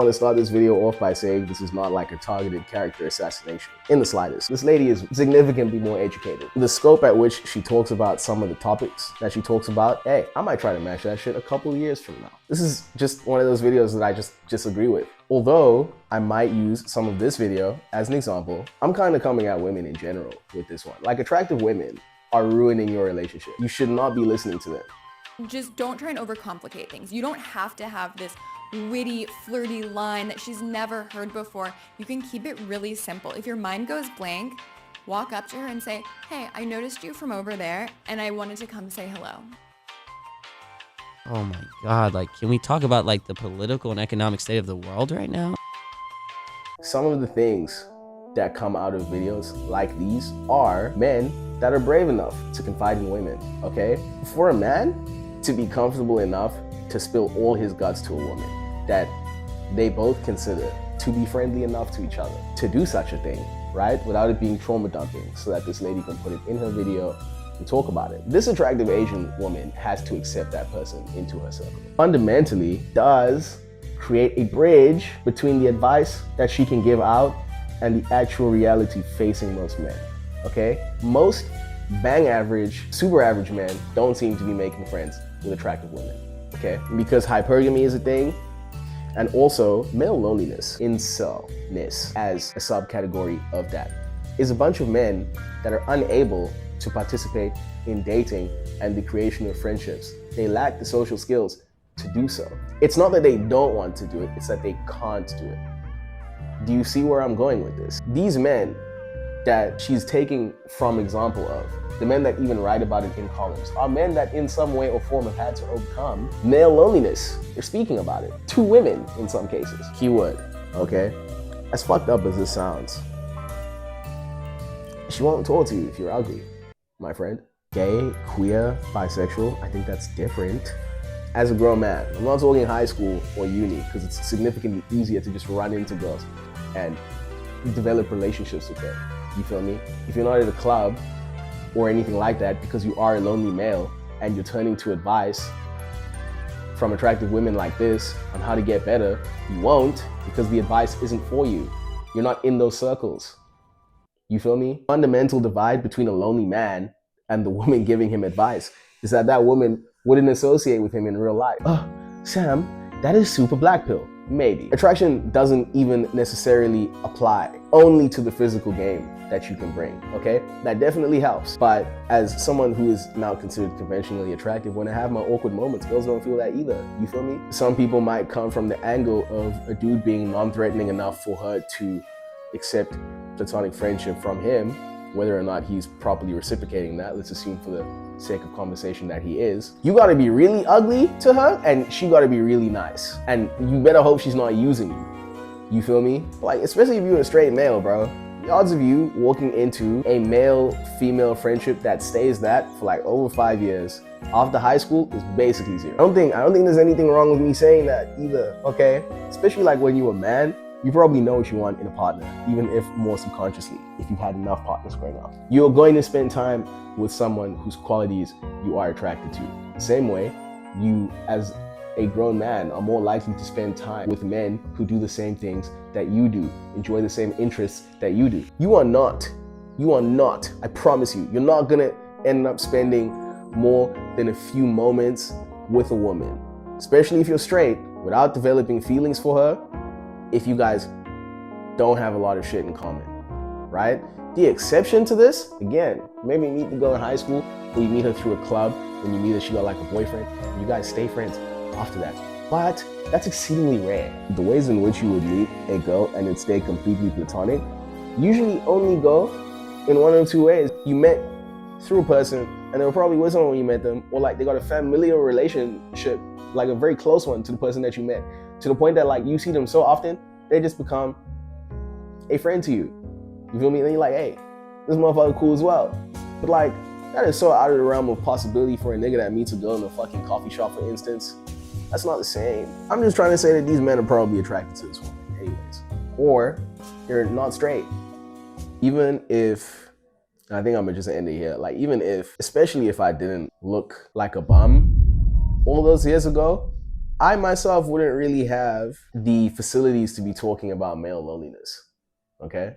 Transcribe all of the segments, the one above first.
I want to start this video off by saying this is not like a targeted character assassination in the slightest. This lady is significantly more educated. The scope at which she talks about some of the topics that she talks about, hey, I might try to match that shit a couple years from now. This is just one of those videos that I just disagree with. Although I might use some of this video as an example, I'm kind of coming at women in general with this one. Like, attractive women are ruining your relationship. You should not be listening to them. Just don't try and overcomplicate things. You don't have to have this witty, flirty line that she's never heard before. You can keep it really simple. If your mind goes blank, walk up to her and say, hey, I noticed you from over there and I wanted to come say hello. Oh my God, like, can we talk about like the political and economic state of the world right now? Some of the things that come out of videos like these are men that are brave enough to confide in women, okay? For a man to be comfortable enough to spill all his guts to a woman that they both consider to be friendly enough to each other to do such a thing, right? Without it being trauma dumping, so that this lady can put it in her video and talk about it. This attractive Asian woman has to accept that person into her circle. Fundamentally, does create a bridge between the advice that she can give out and the actual reality facing most men, okay? Most bang average, super average men don't seem to be making friends with attractive women, okay? Because hypergamy is a thing, and also male loneliness, incel-ness as a subcategory of that, is a bunch of men that are unable to participate in dating and the creation of friendships. They lack the social skills to do so. It's not that they don't want to do it, it's that they can't do it. Do you see where I'm going with this? These men that she's taking from example of, the men that even write about it in columns, are men that in some way or form have had to overcome male loneliness. They're speaking about it to women in some cases. Keyword, okay? As fucked up as this sounds, she won't talk to you if you're ugly, my friend. Gay, queer, bisexual, I think that's different. As a grown man, I'm not talking high school or uni, because it's significantly easier to just run into girls and develop relationships with them. You feel me? If you're not at a club or anything like that because you are a lonely male and you're turning to advice from attractive women like this on how to get better, you won't, because the advice isn't for you. You're not in those circles. You feel me? Fundamental divide between a lonely man and the woman giving him advice is that that woman wouldn't associate with him in real life. Oh, Sam, that is super black pill. Maybe. Attraction doesn't even necessarily apply only to the physical game that you can bring, okay? That definitely helps. But as someone who is now considered conventionally attractive, when I have my awkward moments, girls don't feel that either. You feel me? Some people might come from the angle of a dude being non-threatening enough for her to accept platonic friendship from him, whether or not he's properly reciprocating that. Let's assume for the sake of conversation that he is. You gotta be really ugly to her and she gotta be really nice. And you better hope she's not using you. You feel me? Like, especially if you're a straight male, bro. The odds of you walking into a male-female friendship that stays that for like over 5 years after high school is basically zero. I don't think there's anything wrong with me saying that either, okay? Especially like when you're a man, you probably know what you want in a partner, even if more subconsciously, if you've had enough partners growing up. You're going to spend time with someone whose qualities you are attracted to. The same way, you as a grown man are more likely to spend time with men who do the same things that you do, enjoy the same interests that you do. You are not, I promise you, you're not gonna end up spending more than a few moments with a woman, especially if you're straight, without developing feelings for her, if you guys don't have a lot of shit in common, right? The exception to this, again, maybe you meet the girl in high school, or you meet her through a club, and you meet her, she got like a boyfriend, and you guys stay friends after that. But that's exceedingly rare. The ways in which you would meet a girl and it stay completely platonic usually only go in one of two ways. You met through a person, and they were probably with someone when you met them, or like they got a familial relationship, like a very close one to the person that you met, to the point that like you see them so often, they just become a friend to you. You feel me? And then you're like, hey, this motherfucker cool as well. But like, that is so out of the realm of possibility for a nigga that meets a girl in a fucking coffee shop, for instance. That's not the same. I'm just trying to say that these men are probably attracted to this woman anyways. Or they're not straight. Even if, I think I'm gonna just end it here, like even if, especially if I didn't look like a bum all those years ago, I myself wouldn't really have the facilities to be talking about male loneliness, okay?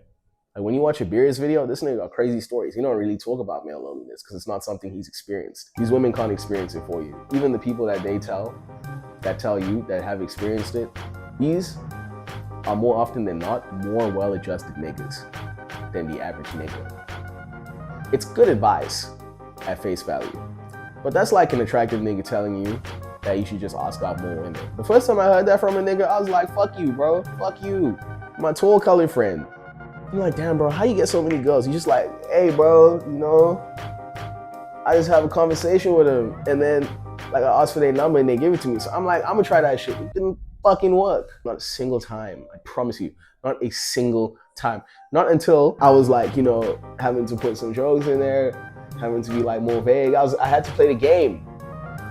Like when you watch a Beerus video, this nigga got crazy stories. He don't really talk about male loneliness because it's not something he's experienced. These women can't experience it for you. Even the people that tell you that have experienced it, these are more often than not more well-adjusted niggas than the average nigga. It's good advice at face value, but that's like an attractive nigga telling you that you should just ask out more women. The first time I heard that from a nigga, I was like, fuck you, bro, fuck you. My tall colored friend. I'm like, damn, bro, how you get so many girls? He's just like, hey, bro, you know, I just have a conversation with them, and then like I ask for their number and they give it to me. So I'm like, I'm gonna try that shit. It didn't fucking work. Not a single time, I promise you, not a single time. Not until I was like, you know, having to put some jokes in there, having to be like more vague. I had to play the game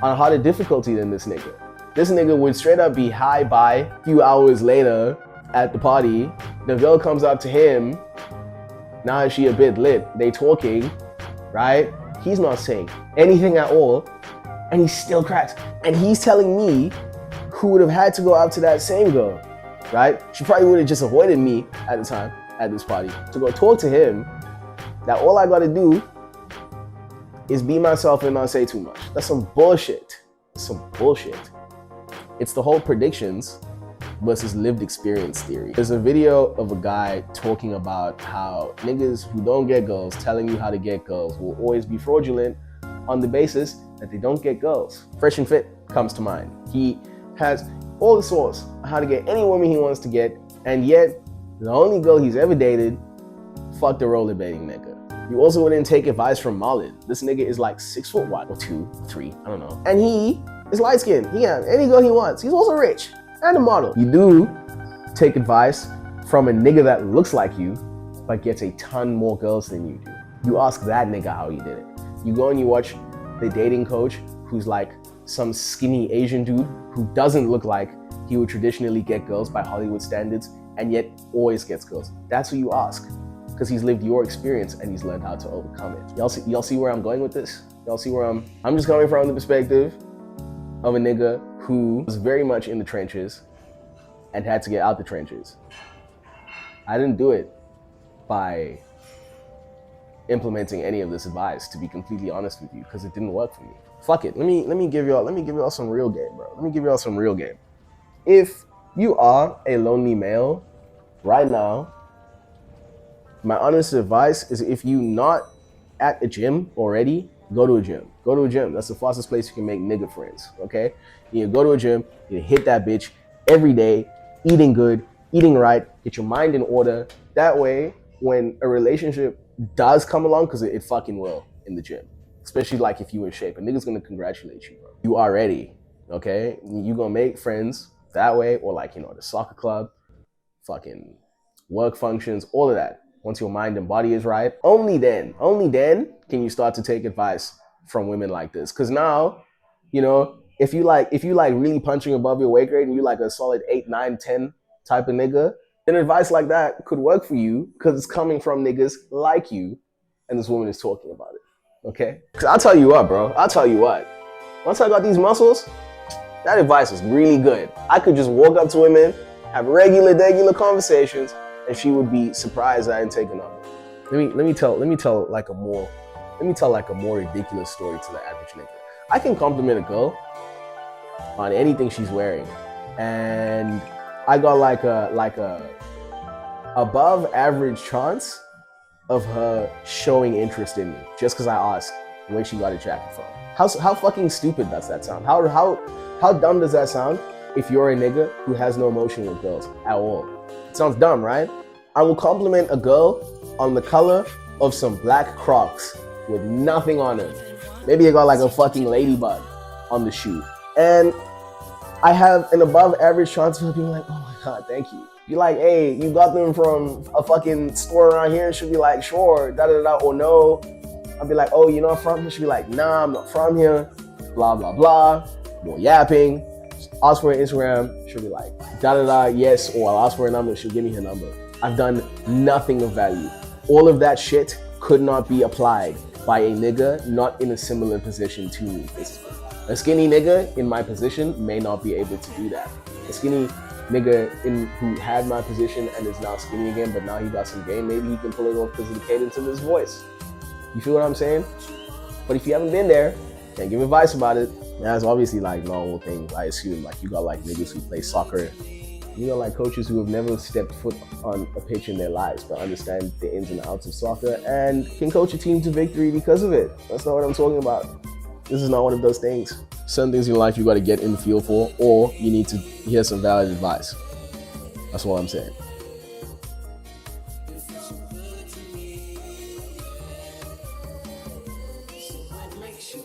on a harder difficulty than this nigga. This nigga would straight up be high by a few hours later at the party. The girl comes up to him. Now is she a bit lit? They talking, right? He's not saying anything at all, and he still cracks. And he's telling me, who would have had to go out to that same girl, right? She probably would have just avoided me at the time, at this party, to go talk to him, that all I gotta do is be myself and not say too much. That's some bullshit. That's some bullshit. It's the whole predictions versus lived experience theory. There's a video of a guy talking about how niggas who don't get girls telling you how to get girls will always be fraudulent on the basis that they don't get girls. Fresh and Fit comes to mind. He has all the source on how to get any woman he wants to get, and yet the only girl he's ever dated fucked a rollerblading nigga. You also wouldn't take advice from Marlon. This nigga is like 6 foot what, or 2, 3, I don't know. And he is light skinned. He can have any girl he wants. He's also rich and a model. You do take advice from a nigga that looks like you, but gets a ton more girls than you do. You ask that nigga how he did it. You go and you watch The Dating Coach, who's like some skinny Asian dude who doesn't look like he would traditionally get girls by Hollywood standards, and yet always gets girls. That's who you ask, because he's lived your experience and he's learned how to overcome it. Y'all see where I'm going with this? Y'all see where I'm just coming from the perspective of a nigga who was very much in the trenches and had to get out the trenches. I didn't do it by implementing any of this advice, to be completely honest with you, because it didn't work for me. Fuck it. Let me give y'all some real game, bro. Let me give y'all some real game. If you are a lonely male right now, my honest advice is, if you not at a gym already, go to a gym. Go to a gym. That's the fastest place you can make nigga friends, okay? You go to a gym, you hit that bitch every day, eating good, eating right, get your mind in order. That way, when a relationship does come along, because it fucking will in the gym, especially like if you in shape, a nigga's gonna congratulate you, bro. You are ready, okay? You gonna make friends that way, or like, you know, the soccer club, fucking work functions, all of that. Once your mind and body is right, only then can you start to take advice from women like this. Because now, you know, if you like really punching above your weight grade and you like a solid 8, 9, 10 type of nigga, then advice like that could work for you, because it's coming from niggas like you, and this woman is talking about it, okay? Because I'll tell you what, bro, once I got these muscles, that advice is really good. I could just walk up to women, have regular conversations, and she would be surprised I didn't take a number. Let me tell like a more ridiculous story to the average nigga. I can compliment a girl on anything she's wearing, and I got like a above average chance of her showing interest in me just because I asked where she got a jacket from. How fucking stupid does that sound? How dumb does that sound if you're a nigga who has no emotion with girls at all? It sounds dumb, right? I will compliment a girl on the color of some black Crocs with nothing on it. Maybe I got like a fucking ladybug on the shoe. And I have an above average chance of her being like, oh my God, thank you. Be like, hey, you got them from a fucking store around here? She'll be like, sure, da-da-da, or no. I'll be like, oh, you're not from here? She'll be like, nah, I'm not from here, blah, blah, blah. More yapping. Ask for her Instagram, she'll be like, da-da-da, yes, or I'll ask for her number, she'll give me her number. I've done nothing of value. All of that shit could not be applied by a nigga not in a similar position to me, basically. A skinny nigga in my position may not be able to do that. A skinny nigga who had my position and is now skinny again, but now he got some game, maybe he can pull it off because of the cadence of his voice. You feel what I'm saying? But if you haven't been there, can't give advice about it. That's obviously like normal things. I assume like you got like niggas who play soccer. You know, like coaches who have never stepped foot on a pitch in their lives but understand the ins and outs of soccer and can coach a team to victory because of it. That's not what I'm talking about. This is not one of those things. Some things in life you got to get in the field for, or you need to hear some valid advice. That's what I'm saying.